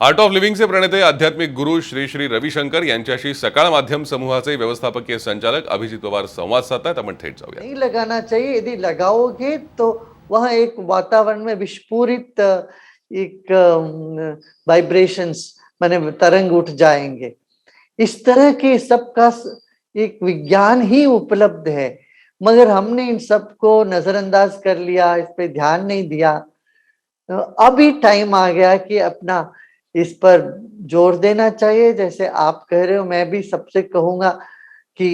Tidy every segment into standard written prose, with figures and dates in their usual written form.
Art of लिव्हिंगचे प्रणेते आध्यात्मिक गुरु श्री श्री रविशंकर यांच्याशी सकाळ माध्यम समूहाचे व्यवस्थापकीय संचालक अभिजित पवार संवाद साधतायत. आपण थेट जाऊया. नहीं लगाना चाहिए, यदि लगाओगे तो वहां एक वातावरण में विस्फोरित एक वाइब्रेशंस माने तरंग उठ जाएंगे। इस तरह के सबका एक विज्ञान ही उपलब्ध है, मगर हमने इन सबको नजरअंदाज कर लिया, इस पे ध्यान नहीं दिया। अभी टाइम आ गया कि अपना इस पर जोर देना चाहिए। जैसे आप कह रहे हो, मैं भी सबसे कहूंगा कि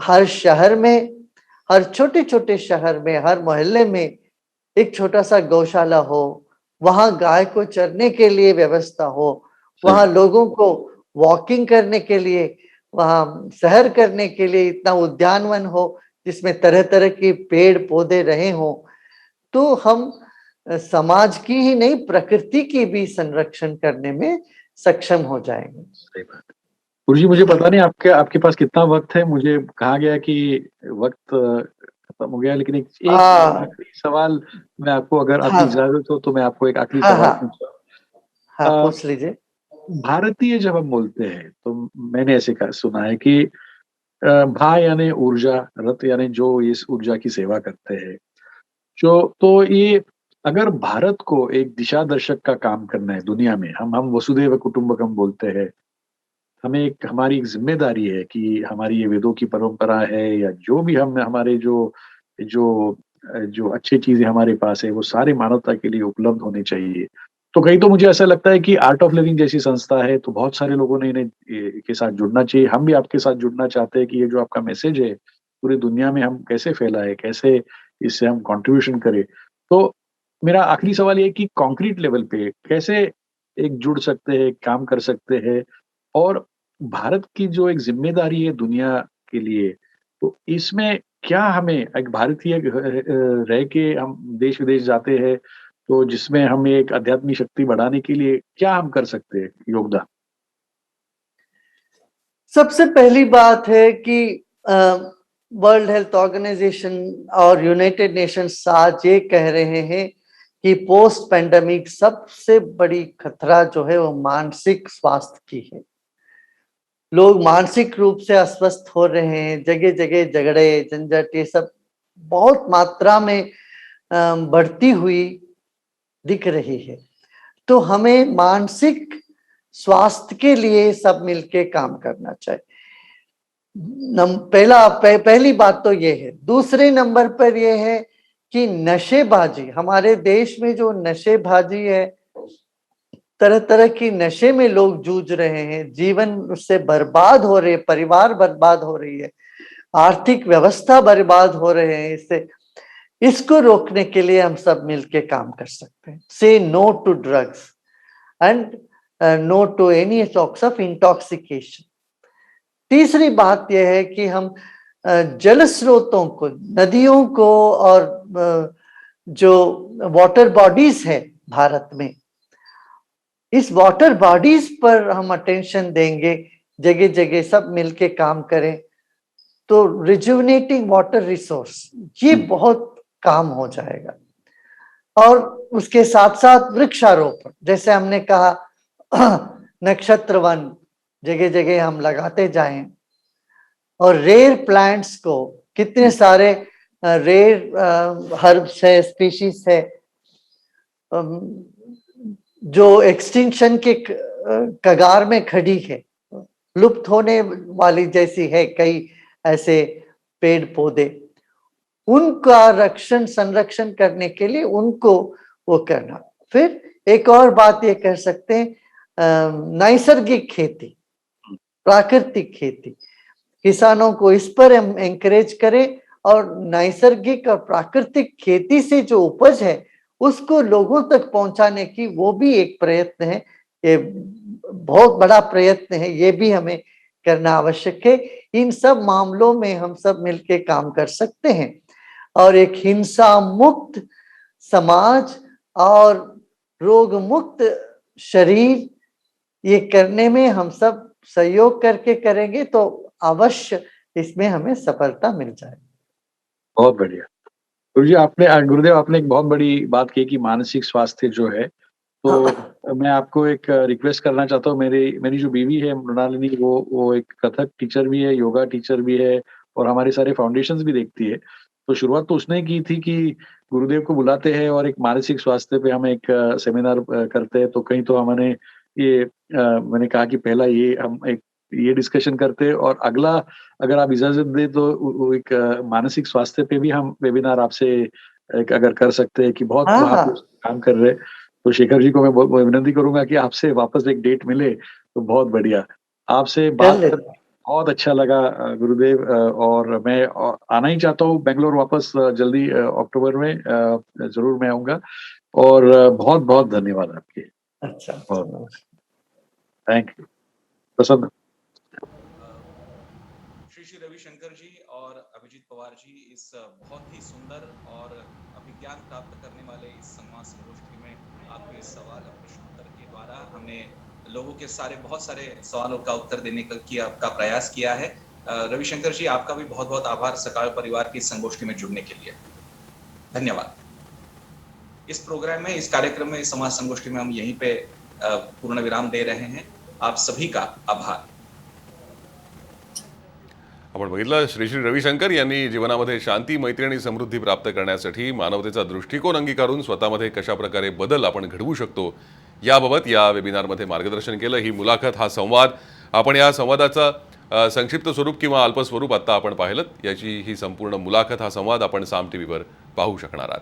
हर शहर में, हर छोटे छोटे शहर में, हर मोहल्ले में एक छोटा सा गौशाला हो, वहां गाय को चरने के लिए व्यवस्था हो, वहां लोगों को वॉकिंग करने के लिए, वहां सैर करने के लिए इतना उद्यानवन हो जिसमें तरह तरह के पेड़ पौधे रहे हो, तो हम समाज की ही नहीं प्रकृति की भी संरक्षण करने में सक्षम हो जाएंगे। सही बात है। गुरुजी, मुझे पता नहीं आपके पास कितना वक्त है। मुझे कहा गया कि वक्त खत्म हो गया, लेकिन एक आखिरी सवाल मैं आपको, अगर आपकी इजाजत हो तो मैं आपको एक आखिरी सवाल पूछूं। हाँ, पूछ लीजिए। भारतीय जब हम बोलते हैं तो मैंने ऐसे सुना है कि भा यानी ऊर्जा, रत यानी जो इस ऊर्जा की सेवा करते हैं, जो तो ये अगर भारत को एक दिशा दर्शक का काम करना है दुनिया में, हम वसुधैव कुटुंबकम बोलते हैं, हमें हमारी एक जिम्मेदारी है कि हमारी ये वेदों की परंपरा है या जो भी हम हमारे जो जो जो अच्छी चीजें हमारे पास है वो सारे मानवता के लिए उपलब्ध होने चाहिए। तो कहीं तो मुझे ऐसा लगता है कि आर्ट ऑफ लिविंग जैसी संस्था है तो बहुत सारे लोगों ने इन्हें के साथ जुड़ना चाहिए। हम भी आपके साथ जुड़ना चाहते हैं कि ये जो आपका मैसेज है पूरी दुनिया में हम कैसे फैलाए, कैसे इससे हम कंट्रीब्यूशन करें। तो मेरा आखिरी सवाल ये है कि कॉन्क्रीट लेवल पे कैसे एक जुड़ सकते हैं, काम कर सकते हैं, और भारत की जो एक ज़िम्मेदारी है दुनिया के लिए, तो इसमें क्या हमें एक भारतीय रह के हम देश-विदेश जाते हैं, तो जिसमें हम एक आध्यात्मिक शक्ति बढ़ाने के लिए क्या हम कर सकते हैं योगदान? सबसे पहली बात है कि वर्ल्ड हेल्थ ऑर्गेनाइजेशन और यूनाइटेड नेशंस आज ये कह रहे हैं कि पोस्ट पैंडेमिक सबसे बड़ी खतरा जो है वो मानसिक स्वास्थ्य की है। लोग मानसिक रूप से अस्वस्थ हो रहे हैं, जगह जगह झगड़े झंझट ये सब बहुत मात्रा में बढ़ती हुई दिख रही है। तो हमें मानसिक स्वास्थ्य के लिए सब मिलके काम करना चाहिए। पहली बात तो ये है। दूसरे नंबर पर यह है कि नशेबाजी, हमारे देश में जो नशेबाजी है, तरह तरह की नशे में लोग जूझ रहे हैं, जीवन उससे बर्बाद हो रहे, परिवार बर्बाद हो रही है, आर्थिक व्यवस्था बर्बाद हो रहे हैं। इससे इसको रोकने के लिए हम सब मिलके काम कर सकते हैं। Say no to drugs and no to any sorts of intoxication. तीसरी बात यह है कि हम जल स्रोतों को, नदियों को और जो वाटर बॉडीज है भारत में, इस वाटर बॉडीज पर हम अटेंशन देंगे, जगह जगह सब मिलके काम करें, तो रिजुविनेटिंग वाटर रिसोर्स ये बहुत काम हो जाएगा। और उसके साथ साथ वृक्षारोपण, जैसे हमने कहा नक्षत्र वन जगह जगह हम लगाते जाएं, और रेयर प्लांट्स को, कितने सारे रेयर हर्ब्स है, स्पीशीज है जो एक्सटिंक्शन के कगार में खड़ी है, लुप्त होने वाली जैसी है, कई ऐसे पेड़ पौधे, उनका रक्षण संरक्षण करने के लिए उनको वो करना। फिर एक और बात ये कह सकते हैं, नैसर्गिक खेती, प्राकृतिक खेती, किसानों को इस पर हम एंकरेज करें, और नैसर्गिक और प्राकृतिक खेती से जो उपज है उसको लोगों तक पहुंचाने की वो भी एक प्रयत्न है। ये बहुत बड़ा प्रयत्न है, ये भी हमें करना आवश्यक है। इन सब मामलों में हम सब मिलके काम कर सकते हैं, और एक हिंसा मुक्त समाज और रोग मुक्त शरीर ये करने में हम सब सहयोग करके करेंगे तो अवश्य इसमें हमें सफलता मिल जाएगी। बहुत बढ़िया। गुरुदेव, आपने एक बहुत बड़ी बात कही कि मानसिक स्वास्थ्य जो है तो मैं आपको एक रिक्वेस्ट करना चाहता हूँ, मेरी मेरी जो बीवी है मृणालिनी, वो एक कथक टीचर भी है, योगा टीचर भी है और हमारे सारे फाउंडेशंस भी देखती है। तो शुरुआत तो उसने की थी कि गुरुदेव को बुलाते हैं और एक मानसिक स्वास्थ्य पे हम एक सेमिनार करते हैं। तो कहीं तो हमने मैंने कहा कि पहला ये हम एक ये डिस्कशन करते हैं और अगला अगर आप इजाज़त दें तो वो एक मानसिक स्वास्थ्य पे भी हम वेबिनार आपसे एक अगर कर सकते हैं कि बहुत हाँ, वहाँ पे हाँ, काम कर रहे हैं। तो शेखर जी को मैं बहुत विनती करूँगा कि आपसे वापस एक डेट मिले तो बहुत बढ़िया। आपसे कर बात लेते करके हैं। बहुत अच्छा लगा गुरुदेव, और मैं आना ही चाहता हूँ बैंगलोर वापस जल्दी अक्टूबर में ज़रूर मैं आऊँगा और बहुत-बहुत धन्यवाद आपके। अच्छा, बहुत चलो। Thank you. प्रसन्न। श्री श्री रविशंकर जी और अभिजीत पवार जी इस बहुत ही सुंदर और अभिज्ञान प्राप्त करने वाले इस संवाद संगोष्ठी में आपके सवाल और प्रश्नोत्तर के द्वारा हमने लोगों के बहुत सारे सवालों का उत्तर देने का प्रयास किया है। रविशंकर जी, आपका भी बहुत बहुत आभार सकाळ परिवार की इस संगोष्ठी में जुड़ने के लिए। धन्यवाद। इस प्रोग्राम में, इस कार्यक्रम में, इस समाज संगोष्ठी में हम यहीं पे पूर्ण विराम दे रहे हैं। आप सभी का आभार। आपण बघितलं श्री श्री रविशंकर यांनी जीवनामध्ये शांती, मैत्री आणि समृद्धी प्राप्त करण्यासाठी मानवतेचा दृष्टिकोन अंगीकारून स्वतःमध्ये कशा प्रकारे बदल आपण घडवू शकतो याबाबत या वेबिनारमध्ये मार्गदर्शन केलं। ही मुलाखत, हा संवाद, आपण या संवादाचा संक्षिप्त स्वरूप किंवा अल्प स्वरूप आता आपण पाहिलं। याची ही संपूर्ण मुलाखत, हा संवाद आपण साम टीव्हीवर पाहू शकणार आहात।